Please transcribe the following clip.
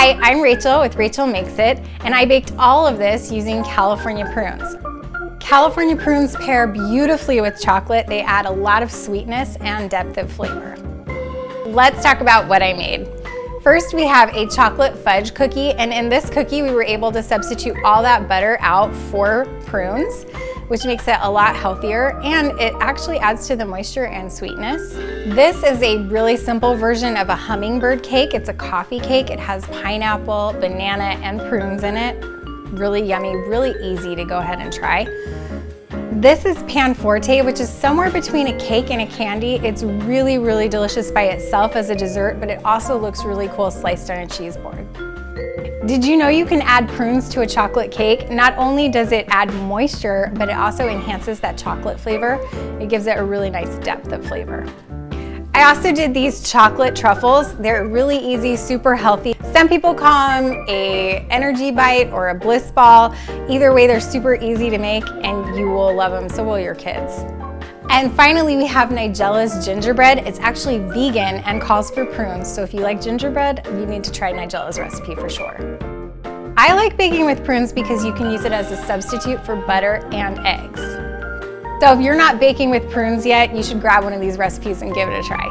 Hi, I'm Rachel with Rachel Makes It, and I baked all of this using California prunes. California prunes pair beautifully with chocolate. They add a lot of sweetness and depth of flavor. Let's talk about what I made. First, we have a chocolate fudge cookie, and in this cookie, we were able to substitute all that butter out for prunes, which makes it a lot healthier, and it actually adds to the moisture and sweetness. This is a really simple version of a hummingbird cake. It's a coffee cake. It has pineapple, banana, and prunes in it. Really yummy, really easy to go ahead and try. This is pan forte, which is somewhere between a cake and a candy. It's really, really delicious by itself as a dessert, but it also looks really cool sliced on a cheese board. Did you know you can add prunes to a chocolate cake? Not only does it add moisture, but it also enhances that chocolate flavor. It gives it a really nice depth of flavor. I also did these chocolate truffles. They're really easy, super healthy. Some people call them an energy bite or a bliss ball. Either way, they're super easy to make and you will love them, so will your kids. And finally, we have Nigella's gingerbread. It's actually vegan and calls for prunes, so if you like gingerbread, you need to try Nigella's recipe for sure. I like baking with prunes because you can use it as a substitute for butter and eggs. So if you're not baking with prunes yet, you should grab one of these recipes and give it a try.